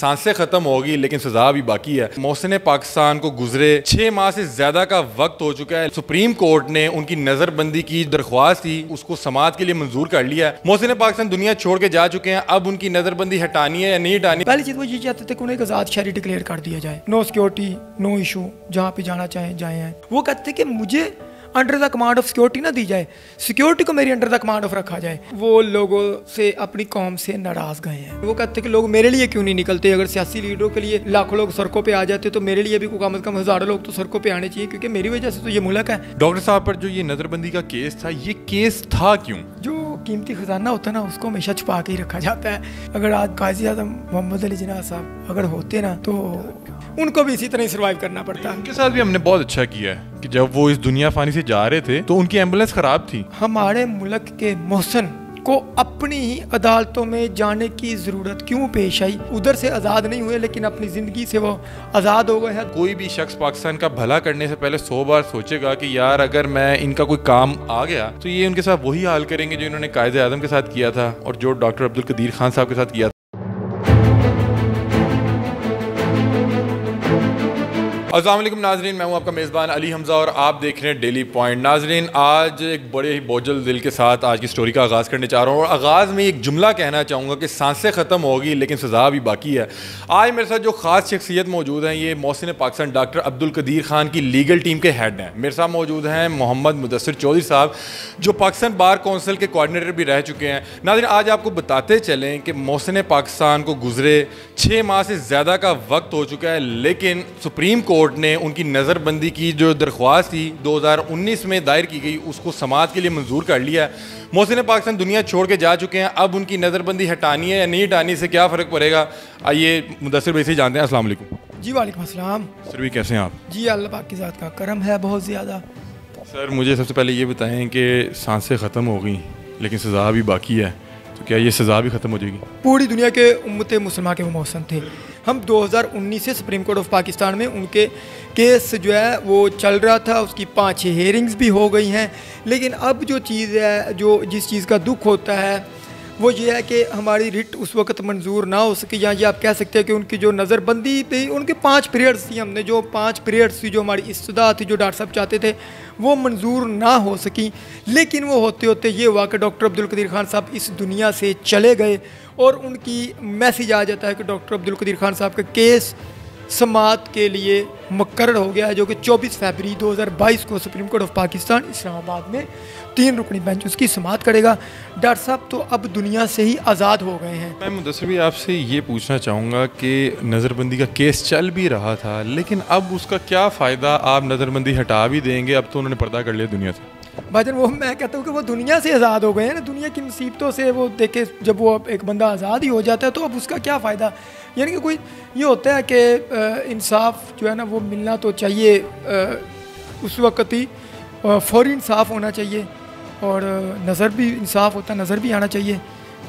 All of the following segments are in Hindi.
सांसें खत्म होगी लेकिन सजा भी बाकी है। मोहसिन पाकिस्तान को गुजरे 6 माह से ज्यादा का वक्त हो चुका है। सुप्रीम कोर्ट ने उनकी नजरबंदी की दरख्वास्त थी उसको समाअत के लिए मंजूर कर लिया है। मोहसिन पाकिस्तान दुनिया छोड़ के जा चुके हैं, अब उनकी नजरबंदी हटानी है या नहीं हटानी। पहली चीज वो ये चाहते थे कि उन्हें एक आजाद शहरी डिक्लेयर कर दिया जाए, नो सिक्योरिटी नो इशू, जहाँ पे जाना चाहें जाए। वो कहते थे कि मुझे under the command of security ना दी जाए, सिक्योरिटी को मेरी अंडर द कमांड ऑफ रखा जाए। वो लोगों से अपनी कौम से नाराज गए हैं। वो कहते हैं कि लोग मेरे लिए क्यों नहीं निकलते, अगर सियासी लीडरों के लिए लाखों लोग सड़कों पे आ जाते तो मेरे लिए भी कम से कम हजारों लोग तो सड़कों पे आने चाहिए, क्योंकि मेरी वजह से तो ये मुल्क है। डॉक्टर साहब पर जो ये नजरबंदी का केस था, ये केस था क्यों? जो कीमती खजाना होता है ना उसको हमेशा छुपा के ही रखा जाता है। अगर आज काजी आजम मोहम्मद अली जिन्ना साहब अगर होते ना तो उनको भी इसी तरह सर्वाइव करना पड़ता। उनके साथ भी हमने बहुत अच्छा किया है कि जब वो इस दुनिया फानी से जा रहे थे तो उनकी एम्बुलेंस खराब थी। हमारे मुल्क के मोहसिन को अपनी ही अदालतों में जाने की जरूरत क्यों पेश आई? उधर से आज़ाद नहीं हुए लेकिन अपनी ज़िंदगी से वो आज़ाद हो गए हैं। कोई भी शख्स पाकिस्तान का भला करने से पहले 100 बार सोचेगा कि यार अगर मैं इनका कोई काम आ गया तो ये उनके साथ वही हाल करेंगे जो इन्होंने कायदे आज़म के साथ किया था और जो डॉक्टर अब्दुल कदीर खान साहब के साथ किया था। अस्सलाम वालेकुम नाजरीन, मैं हूं आपका मेज़बान अली हमज़ा और आप देख रहे हैं डेली पॉइंट। नाजरीन, आज एक बड़े ही बोझल दिल के साथ आज की स्टोरी का आगाज़ करने चाह रहा हूं और आगाज़ में एक जुमला कहना चाहूँगा कि सांसें ख़त्म होगी लेकिन सज़ा भी बाकी है। आज मेरे साथ जो ख़ास शख्सियत मौजूद हैं ये मोहसिन पाकिस्तान डॉक्टर अब्दुल कदीर खान की लीगल टीम के हेड हैं। मेरे साथ मौजूद हैं मोहम्मद मुदस्सिर चौधरी साहब जो पाकिस्तान बार कौंसिल के कोऑर्डिनेटर भी रह चुके हैं। नाज़रीन, आज आपको बताते चलें कि मोहसिन पाकिस्तान को गुजरे 6 माह से ज़्यादा का वक्त हो चुका है, लेकिन सुप्रीम कोर्ट ने उनकी नज़रबंदी की जो दरख्वास्त थी 2019 में दायर की गई उसको समाअत के लिए मंजूर कर लिया है। मोहसिन पाकिस्तान दुनिया छोड़ के जा चुके हैं, अब उनकी नज़रबंदी हटानी है या नहीं हटानी, से क्या फ़र्क पड़ेगा? आइए मुदस्सिर भाई से जानते हैं। अस्सलाम वालेकुम। जी वालेकुम अस्सलाम। सर भी कैसे हैं आप? जी अल्लाह पाक की ज़ात का करम है बहुत ज़्यादा। सर मुझे सबसे पहले ये बताएं कि सांसें ख़त्म हो गई लेकिन सज़ा भी बाकी है, तो क्या ये सज़ा भी ख़त्म हो जाएगी? पूरी दुनिया के उम्मत मुसलमान के वो मोहसिन थे। हम 2019 से सुप्रीम कोर्ट ऑफ पाकिस्तान में उनके केस जो है वो चल रहा था, उसकी 5-6 हेयरिंग्स भी हो गई हैं। लेकिन अब जो चीज़ है, जो जिस चीज़ का दुख होता है वो ये है कि हमारी रिट उस वक्त मंजूर ना हो सके, या ये आप कह सकते हैं कि उनकी जो नज़रबंदी थी, उनके 5 पीरियड्स थी, हमने जो 5 पीरियड्स थी जो हमारी इस्तदा थी जो डॉक्टर साहब चाहते थे वो मंजूर ना हो सकी। लेकिन वो होते होते ये हुआ कि डॉक्टर अब्दुल कदीर खान साहब इस दुनिया से चले गए और उनकी मैसेज आ जाता है कि डॉक्टर अब्दुल कदीर खान साहब का केस समाअत के लिए मुकर्रर हो गया है, जो कि 24 फरवरी 2022 को supreme court of Pakistan Islamabad में 3 रुकनी बेंच उसकी समाअत करेगा। डॉक्टर साहब तो अब दुनिया से ही आज़ाद हो गए हैं। मैं मुदस्सिर भाई आपसे ये पूछना चाहूँगा कि नज़रबंदी का केस चल भी रहा था लेकिन अब उसका क्या फ़ायदा? आप नज़रबंदी हटा भी देंगे, अब तो उन्होंने पर्दा कर लिया दुनिया से। भाईजान वो मैं कहता हूँ कि वो दुनिया से आज़ाद हो गए हैं ना, दुनिया की मुसीबतों से वो देखे। जब वो एक बंदा आज़ाद ही हो जाता है तो अब उसका क्या फ़ायदा? यानी कि कोई ये होता है कि इंसाफ जो है ना वो मिलना तो चाहिए, उस वक्त ही फौरी इंसाफ होना चाहिए और नज़र भी इंसाफ होता है, नज़र भी आना चाहिए।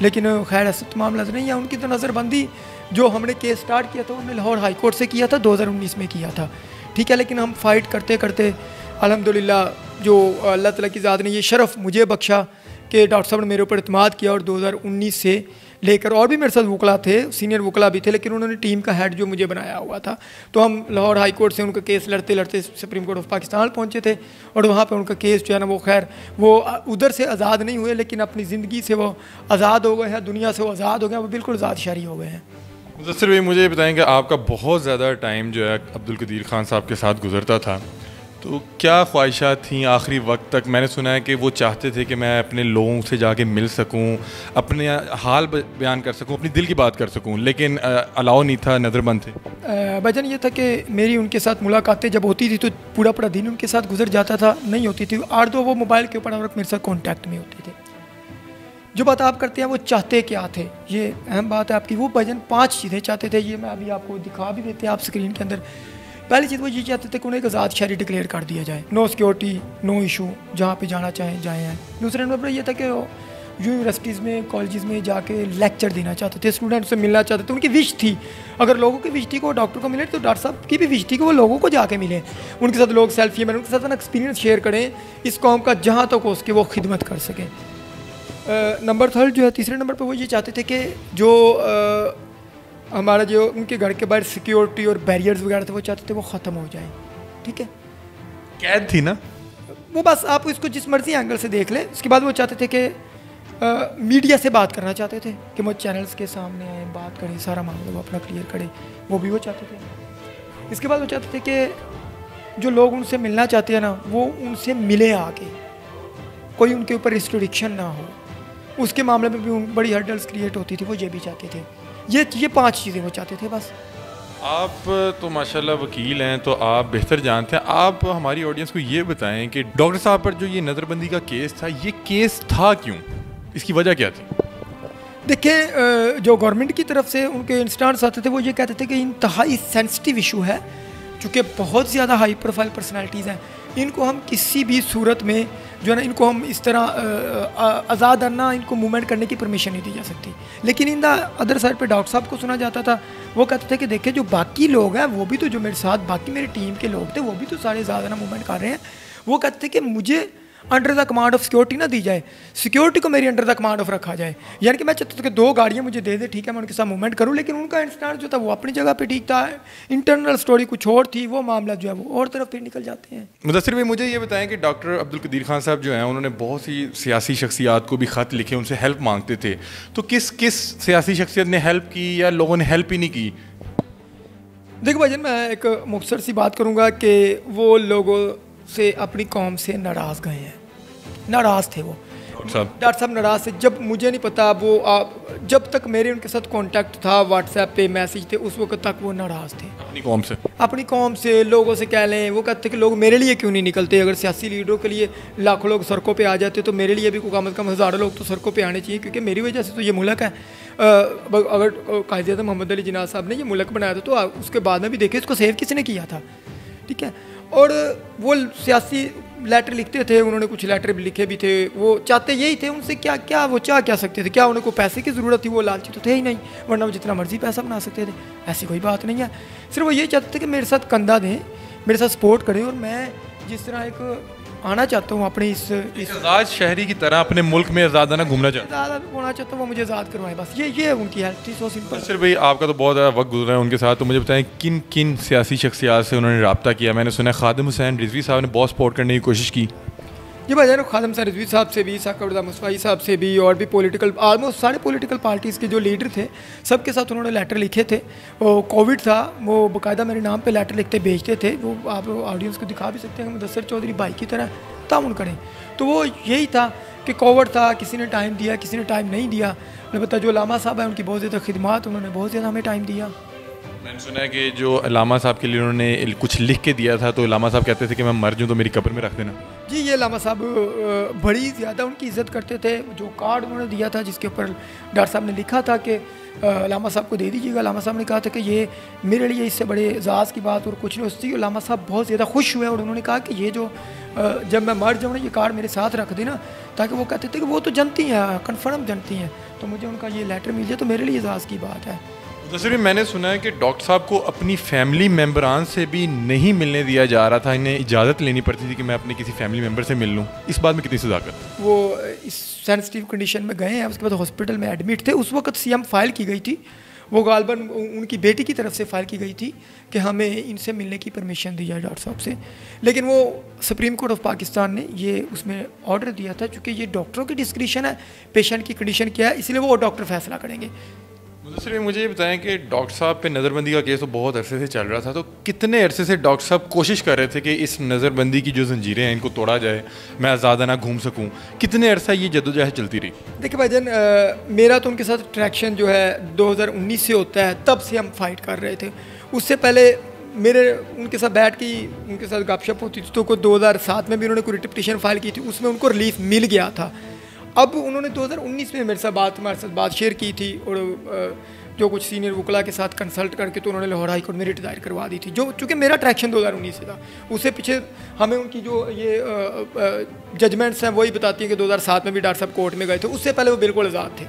लेकिन खैर ऐसा तो मामला नहीं है। उनकी तो नज़रबंदी जो हमने केस स्टार्ट किया था उन्होंने लाहौर हाई कोर्ट से किया था, 2019 में किया था, ठीक है। लेकिन हम फाइट करते करते अल्हम्दुलिल्लाह जो अल्लाह ताला की ज़ात ने ये शरफ़ मुझे बख्शा कि डॉक्टर साहब ने मेरे ऊपर इत्मीनाद किया और 2019 से लेकर और भी मेरे साथ वकला थे, सीनियर वकला भी थे, लेकिन उन्होंने टीम का हेड जो मुझे बनाया हुआ था। तो हम लाहौर हाई कोर्ट से उनका केस लड़ते लड़ते सुप्रीम कोर्ट ऑफ पाकिस्तान पहुँचे थे और वहाँ पर उनका केस जो है ना वो खैर वो उधर से आज़ाद नहीं हुए लेकिन अपनी ज़िंदगी से वो आज़ाद हो गए हैं, दुनिया से वो आज़ाद हो गए हैं, वो बिल्कुल आज़ाद शहरी हो गए हैं। मुदस्सिर भाई मुझे बताएं कि आपका बहुत ज़्यादा टाइम जो है अब्दुल कदीर खान साहब के साथ गुजरता था, तो क्या ख्वाहिशात थी आखिरी वक्त तक? मैंने सुना है कि वो चाहते थे कि मैं अपने लोगों से जाके मिल सकूं, अपने हाल बयान कर सकूं, अपनी दिल की बात कर सकूं, लेकिन अलाउ नहीं था, नज़रबंद थे। वजन ये था कि मेरी उनके साथ मुलाकातें जब होती थी तो पूरा पूरा दिन उनके साथ गुजर जाता था, नहीं होती थी 8-2 वो मोबाइल के ऊपर हर वक्त मेरे साथ कॉन्टैक्ट में होते थे। जो बात आप करते हैं वो चाहते क्या थे, ये अहम बात है आपकी। वो भजन 5 चीज़ें चाहते थे, ये मैं अभी आपको दिखा भी देते हैं आप स्क्रीन के अंदर। पहली चीज़ वो ये चाहते थे कि उन्हें एक आज़ाद शहरी डिक्लेयर कर दिया जाए, नो सिक्योरिटी नो इशू, जहाँ पे जाना चाहें जाए हैं। दूसरे नंबर पर यह था कि यूनिवर्सिटीज़ में कॉलेजेस में जाके लेक्चर देना चाहते थे, स्टूडेंट्स से मिलना चाहते थे। उनकी विश थी, अगर लोगों की विश थी को डॉक्टर को मिले तो डॉक्टर साहब की भी विश थी कि वो लोगों को जाके मिले, उनके साथ लोग सेल्फी में उनके साथ एक्सपीरियंस शेयर करें, इस कौम का जहाँ तक हो उसके वो खिदमत कर सकें। नंबर 3 जो है, तीसरे नंबर पर वो ये चाहते थे कि जो हमारा जो उनके घर के बाहर सिक्योरिटी और बैरियर्स वगैरह थे वो चाहते थे वो ख़त्म हो जाए, ठीक है। कैद थी ना वो बस आप इसको जिस मर्जी एंगल से देख लें। उसके बाद वो चाहते थे कि मीडिया से बात करना चाहते थे कि वो चैनल्स के सामने आए, बात करें, सारा मामला वो अपना क्लियर करें, वो भी वो चाहते थे। इसके बाद वो चाहते थे कि जो लोग उनसे मिलना चाहते हैं ना वो उनसे मिले आके, कोई उनके ऊपर रिस्ट्रिक्शन ना हो, उसके मामले में भी बड़ी हर्डल्स क्रिएट होती थी, वो ये भी चाहते थे। ये 5 चीज़ें वो चाहते थे बस। आप तो माशाल्लाह वकील हैं, तो आप बेहतर जानते हैं। आप हमारी ऑडियंस को ये बताएं कि डॉक्टर साहब पर जो ये नज़रबंदी का केस था, ये केस था क्यों, इसकी वजह क्या थी? देखिए, जो गवर्नमेंट की तरफ से उनके इंस्टांस आते थे वो ये कहते थे कि इंतहाई सेंसिटिव इशू है, चूँकि बहुत ज़्यादा हाई प्रोफाइल पर्सनालिटीज़ हैं, इनको हम किसी भी सूरत में जो है ना इनको हम इस तरह आज़ादाना इनको मूवमेंट करने की परमिशन नहीं दी जा सकती। लेकिन इन द अदर साइड पे डॉक्टर साहब को सुना जाता था, वो कहते थे कि देखिए जो बाकी लोग हैं वो भी तो, जो मेरे साथ बाकी मेरी टीम के लोग थे वो भी तो सारे आज़ादाना मूवमेंट कर रहे हैं। वो कहते थे कि मुझे under the command of security ना दी जाए, सिक्योरिटी को मेरी अंडर द कमांड ऑफ रखा जाए। यानी कि मैं चाहता था कि 2 गाड़ियाँ मुझे दे दे, ठीक है, मैं उनके साथ मूवमेंट करूँ, लेकिन उनका इंस्टांस जो था वो अपनी जगह पे ठीक था, इंटरनल स्टोरी कुछ और थी, वो मामला जो है वो और तरफ फिर निकल जाते हैं। मुदस्सिर भाई, मुझे ये बताएं कि डॉक्टर अब्दुल कदीर खान साहब जो हैं उन्होंने बहुत सी सियासी शख्सियात को भी ख़त लिखे, उनसे हेल्प मांगते थे, तो किस किस सियासी शख्सियत ने हेल्प की या लोगों ने हेल्प ही नहीं की? देखो भाईजान, मैं एक मुख्तसर सी बात करूँगा कि वो लोगों से अपनी कौम से नाराज़ गए हैं, नाराज़ थे वो डॉक्टर साहब नाराज़ थे। जब मुझे नहीं पता वो जब तक मेरे उनके साथ कांटेक्ट था, व्हाट्सएप पे मैसेज थे, उस वक्त तक वो नाराज़ थे अपनी कौम से लोगों से कह लें। वो कहते कि लोग मेरे लिए क्यों नहीं निकलते, अगर सियासी लीडरों के लिए लाखों लोग सड़कों पे आ जाते तो मेरे लिए भी कम से कम हज़ारों लोग तो सड़कों पे आने चाहिए, क्योंकि मेरी वजह से तो ये मुल्क है। अगर कायद-ए-आज़म मोहम्मद अली जिन्ना साहब ने ये मुल्क बनाया था तो उसके बाद में भी देखिए इसको सेव किसने किया था, ठीक है। और वो सियासी लेटर लिखते थे, उन्होंने कुछ लेटर भी लिखे भी थे, वो चाहते यही थे, उनसे क्या क्या वो चाह क्या सकते थे, क्या उनको पैसे की ज़रूरत थी, वो लालची तो थे ही नहीं, वरना वो जितना मर्जी पैसा बना सकते थे, ऐसी कोई बात नहीं है। सिर्फ वो ये चाहते थे कि मेरे साथ कंधा दें, मेरे साथ सपोर्ट करें, और मैं जिस तरह एक आना चाहता हूँ अपने इस आज़ाद शहरी की तरह अपने मुल्क में आज़ादाना घूमना चाहता होना चाहता हूँ, वो मुझे आज़ाद करवाएं, बस ये उनकी हेल्प थी, सो सिंपल। सिर्फ भाई, आपका तो बहुत ज़्यादा वक्त गुजरा है उनके साथ, तो मुझे बताएं किन किन सियासी शख्सियात से उन्होंने रब्ता किया? मैंने सुना है खादिम हुसैन रिजवी साहब ने बहुत सपोर्ट करने की कोशिश की। जी भाई, खादिम हुसैन रिजवी साहब से भी, साकरुद्दीन मुस्तफ़ी साहब से भी, और भी पॉलिटिकल ऑलमोस्ट सारे पॉलिटिकल पार्टीज़ के जो लीडर थे सबके साथ उन्होंने लेटर लिखे थे। वो कोविड था, वो बाकायदा मेरे नाम पे लेटर लिखते भेजते थे, वो आप ऑडियंस को दिखा भी सकते हैं, मुदस्सिर चौधरी भाई की तरह ताउन करें। तो वो यही था कि कोविड था, किसी ने टाइम दिया, किसी ने टाइम नहीं दिया। अलबत्ता जो अल्लामा साहब हैं उनकी बहुत ज़्यादा खिदमत, उन्होंने बहुत ज़्यादा हमें टाइम दिया। मैंने सुना है कि जो अल्लामा साहब के लिए उन्होंने कुछ लिख के दिया था, तो अल्लामा साहब कहते थे कि मैं मर जाऊँ तो मेरी कब्र में रख देना। जी, ये अल्लामा साहब बड़ी ज़्यादा उनकी इज़्ज़त करते थे। जो कार्ड उन्होंने दिया था जिसके ऊपर डॉक्टर साहब ने लिखा था कि अल्लामा साहब को दे दीजिएगा, अल्लामा साहब ने कहा था कि ये मेरे लिए इससे बड़े एजाज़ की बात और कुछ नहीं होती। अल्लामा साहब बहुत ज़्यादा खुश हुए और उन्होंने कहा कि ये जो जब मैं मर जाऊँ ना, ये कार्ड मेरे साथ रख देना, ताकि वो कहते थे कि वो तो जनती हैं, कन्फर्म जनती हैं, तो मुझे उनका ये लेटर मिल जाए तो मेरे लिए एजाज़ की बात है। दूसरी, मैंने सुना है कि डॉक्टर साहब को अपनी फैमिली मेम्बरान से भी नहीं मिलने दिया जा रहा था, इन्हें इजाज़त लेनी पड़ती थी कि मैं अपने किसी फैमिली मेम्बर से मिल लूँ। इस बात में कितनी सदाकत? वो इस सेंसिटिव कंडीशन में गए हैं, उसके बाद हॉस्पिटल में एडमिट थे। उस वक्त सीएम फाइल की गई थी, वो गालबन उनकी बेटी की तरफ से फाइल की गई थी कि हमें इनसे मिलने की परमिशन दी जाए डॉक्टर साहब से, लेकिन वो सुप्रीम कोर्ट ऑफ पाकिस्तान ने ये उसमें ऑर्डर दिया था, क्योंकि ये डॉक्टरों की डिस्क्रिशन है, पेशेंट की कंडीशन क्या है, इसलिए वो डॉक्टर फैसला करेंगे। सिर्फ मुझे ये बताएं कि डॉक्टर साहब पे नज़रबंदी का केस तो बहुत अरसे से चल रहा था, तो कितने अरसे से डॉक्टर साहब कोशिश कर रहे थे कि इस नज़रबंदी की जो जंजीरें हैं इनको तोड़ा जाए, मैं आज़ादाना घूम सकूं? कितने अरसा ये जद्दोजहद चलती रही? देखिए भाईजान, मेरा तो उनके साथ ट्रैक्शन जो है 2019 से होता है, तब से हम फाइट कर रहे थे। उससे पहले मेरे उनके साथ बैठ के उनके साथ गपशप होती थी, तो 2007 में भी उन्होंने कोई पिटीशन फाइल की थी, उसमें उनको रिलीफ मिल गया था। अब उन्होंने 2019 में मेरे साथ हमारे बात शेयर की थी, और जो कुछ सीनियर वकला के साथ कंसल्ट करके तो उन्होंने लाहौर हाई कोर्ट में रिट दायर करवा दी थी, जो चूँकि मेरा ट्रैक्शन 2019 से था। उससे पीछे हमें उनकी जो ये जजमेंट्स हैं वही बताती हैं कि 2007 में भी डॉक्टर साहब कोर्ट में गए थे, उससे पहले वो बिल्कुल आज़ाद थे।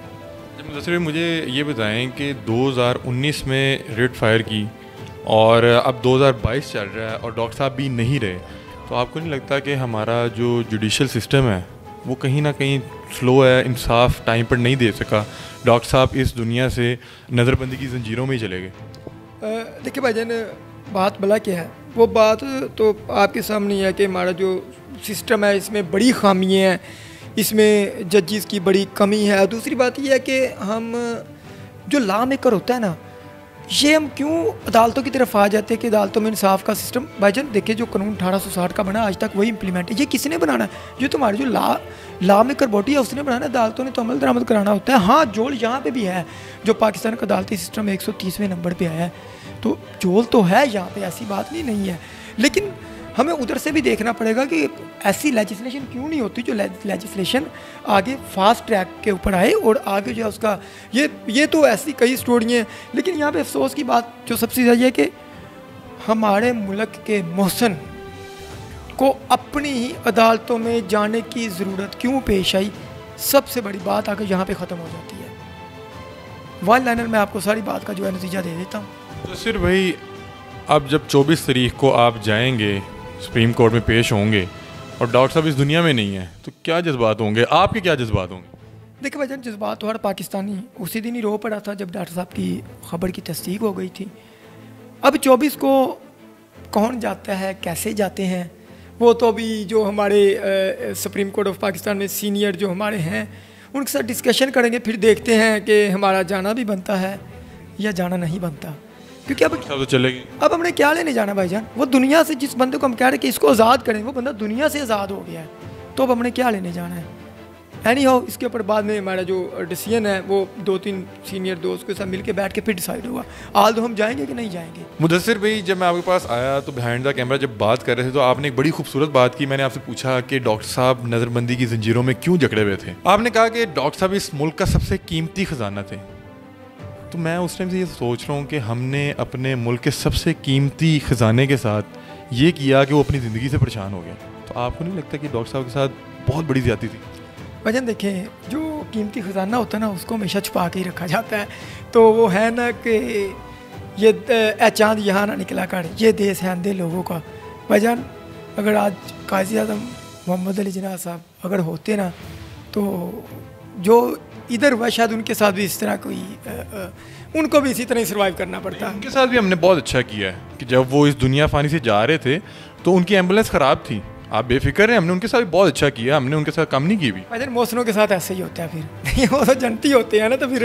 मुदस्सिर, मुझे ये बताएं कि 2019 में रिट फायर की और अब 2022 चल रहा है और डॉक्टर साहब भी नहीं रहे, तो आपको नहीं लगता कि हमारा जो जुडिशल सिस्टम है वो कहीं ना कहीं स्लो है, इंसाफ टाइम पर नहीं दे सका, डॉक्टर साहब इस दुनिया से नज़रबंदी की ज़ंजीरों में ही चले गए। देखिए भाईजान, बात भला क्या है, वो बात तो आपके सामने है कि हमारा जो सिस्टम है इसमें बड़ी खामियाँ हैं, इसमें जजिस की बड़ी कमी है। दूसरी बात यह है कि हम जो लॉ मेकर होता है ना, ये हम क्यों अदालतों की तरफ आ जाते हैं कि अदालतों में इंसाफ का सिस्टम। भाईजान देखिए, जो कानून 1860 का बना आज तक वही इंप्लीमेंट है। ये किसने बनाना है? ये तुम्हारी जो लॉ मेकर बॉडी है उसने बनाना है, अदालतों ने तो अमल दरामद कराना होता है। हाँ, जोल यहाँ पे भी है, जो पाकिस्तान का अदालती सिस्टम 130वें नंबर पे आया है, तो जोल तो है यहाँ पे, ऐसी बात नहीं है। लेकिन हमें उधर से भी देखना पड़ेगा कि ऐसी लेजिस्लेशन क्यों नहीं होती जो लेजिस्लेशन आगे फास्ट ट्रैक के ऊपर आए और आगे जो है उसका ये तो ऐसी कई स्टोरियाँ हैं। लेकिन यहाँ पे अफसोस की बात जो सबसे ज़्यादा है कि हमारे मुल्क के मोहसन को अपनी ही अदालतों में जाने की ज़रूरत क्यों पेश आई, सबसे बड़ी बात आगे यहाँ पे ख़त्म हो जाती है। वन लाइनर में आपको सारी बात का जो है नतीजा दे देता हूँ। तो सिर्फ भाई, अब जब 24 तारीख को आप जाएंगे सुप्रीम कोर्ट में पेश होंगे और डॉक्टर साहब इस दुनिया में नहीं है, तो क्या जज्बात होंगे आपके? क्या जज्बात होंगे? देखिए भाईजान, जज्बात तो हर पाकिस्तानी उसी दिन ही रो पड़ा था जब डॉक्टर साहब की खबर की तस्दीक हो गई थी। अब 24 को कौन जाता है, कैसे जाते हैं, वो तो अभी जो हमारे सुप्रीम कोर्ट ऑफ पाकिस्तान में सीनियर जो हमारे हैं उनके साथ डिस्कशन करेंगे, फिर देखते हैं कि हमारा जाना भी बनता है या जाना नहीं बनता। क्योंकि अब तो चलेगी, अब हमने क्या लेने जाना भाईजान? वो दुनिया से, जिस बंदे को हम कह रहे हैं कि इसको आज़ाद करें, वो बंदा दुनिया से आज़ाद हो गया है, तो अब हमने क्या लेने जाना है? एनी हाउ, इसके ऊपर बाद में हमारा जो डिसीजन है वो 2-3 सीनियर दोस्त के साथ मिल के बैठ के फिर डिसाइड होगा। आज तो हम जाएंगे कि नहीं जाएंगे। मुदस्सिर भाई, जब मैं आपके पास आया तो बिहाइंड द कैमरा जब बात कर रहे थे तो आपने एक बड़ी खूबसूरत बात की। मैंने आपसे पूछा कि डॉक्टर साहब नज़रबंदी की जंजीरों में क्यों जकड़े हुए थे। आपने कहा कि डॉक्टर साहब इस मुल्क का सबसे कीमती खजाना थे। तो मैं उस टाइम से ये सोच रहा हूँ कि हमने अपने मुल्क के सबसे कीमती ख़जाने के साथ ये किया कि वो अपनी ज़िंदगी से परेशान हो गया। तो आपको नहीं लगता कि डॉक्टर साहब के साथ बहुत बड़ी ज़्यादती थी? भाईजान देखें, जो कीमती ख़जाना होता है ना उसको हमेशा छुपा के ही रखा जाता है। तो वो है ना कि ये चाँद यहाँ ना निकला कर, ये देश है अंधे लोगों का। भाईजान, अगर आज काजी आज़म मोहम्मद अली जिन्ना साहब अगर होते ना, तो जो इधर हुआ शायद उनके साथ भी इस तरह कोई उनको भी इसी तरह ही सर्वाइव करना पड़ता। उनके साथ भी हमने बहुत अच्छा किया है कि जब वो इस दुनिया फ़ानी से जा रहे थे तो उनकी एम्बुलेंस ख़राब थी, आप बेफिक्र हैं, हमने उनके साथ भी बहुत अच्छा किया, हमने उनके साथ कम नहीं की भी। भाईजान, मौसमों के साथ ऐसे ही होता है, फिर वो तो जनती होते हैं ना, तो फिर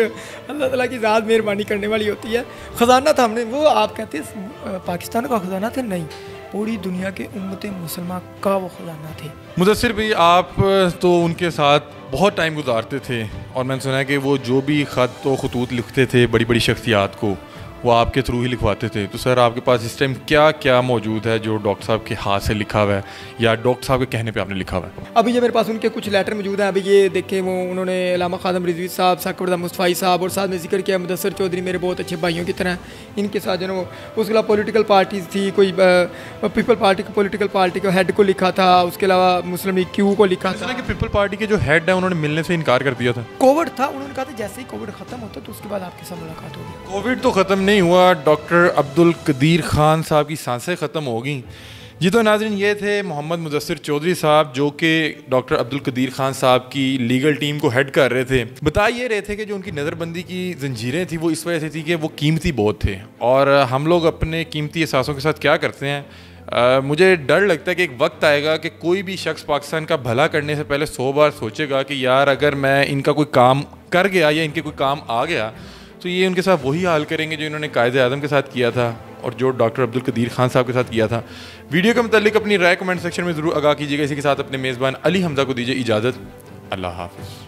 अल्लाह ताला की ज़ात मेहरबानी करने वाली होती है। ख़जाना था हमने, वो आप कहते हैं पाकिस्तान का ख़जाना थे, नहीं, पूरी दुनिया के उम्मत मुसलमान का वो ख़जाना थे। मुदस्सिर भाई, आप तो उनके साथ बहुत टाइम गुजारते थे और मैंने सुना है कि वो जो भी ख़त व खतूत लिखते थे बड़ी बड़ी शख्सियात को, वो आपके थ्रू ही लिखवाते थे। तो सर, आपके पास इस टाइम क्या क्या मौजूद है जो डॉक्टर साहब के हाथ से लिखा हुआ है या डॉक्टर साहब के कहने पे आपने लिखा हुआ है? अभी ये मेरे पास उनके कुछ लेटर मौजूद हैं। अभी ये देखें, वो उन्होंने अल्लामा खादम रिजवी साहब, साकबरदा मुस्तफ़ाई साहब और साथ में जिक्र किया मुदस्सिर चौधरी मेरे बहुत अच्छे भाइयों की तरह, इनके साथ जो है वो उसके अलावा पॉलिटिकल पार्टीज़ थी, कोई पीपल पार्टी को, पॉलिटिकल पार्टी के हेड को लिखा था, उसके अलावा मुस्लिम लीग क्यू को लिखा था। कि पीपल पार्टी के जो हेड है उन्होंने मिलने से इनकार कर दिया था। कोविड था, उन्होंने कहा था जैसे ही कोविड ख़त्म होता तो उसके बाद आपके साथ मुलाकात होगी। कोविड तो ख़त्म नहीं हुआ, डॉक्टर अब्दुल कदीर खान साहब की सांसें ख़त्म हो गई जी। तो नाज़रीन, ये थे मोहम्मद मुदस्सिर चौधरी साहब, जो कि डॉक्टर अब्दुल कदीर खान साहब की लीगल टीम को हेड कर रहे थे। बता ये रहे थे कि जो उनकी नज़रबंदी की जंजीरें थी वो इस वजह से थी कि वो कीमती बहुत थे, और हम लोग अपने कीमती एहसासों के साथ क्या करते हैं, मुझे डर लगता है कि एक वक्त आएगा कि कोई भी शख्स पाकिस्तान का भला करने से पहले 100 बार सोचेगा कि यार अगर मैं इनका कोई काम कर गया या इनके कोई काम आ गया तो ये उनके साथ वही हाल करेंगे जो इन्होंने कायदे आज़म के साथ किया था और जो डॉक्टर अब्दुल कदीर खान साहब के साथ किया था। वीडियो के मुतालिक अपनी राय कमेंट सेक्शन में ज़रूर आगाह कीजिएगा। इसी के साथ अपने मेज़बान अली हमज़ा को दीजिए इजाज़त। अल्लाह हाफ़िज़।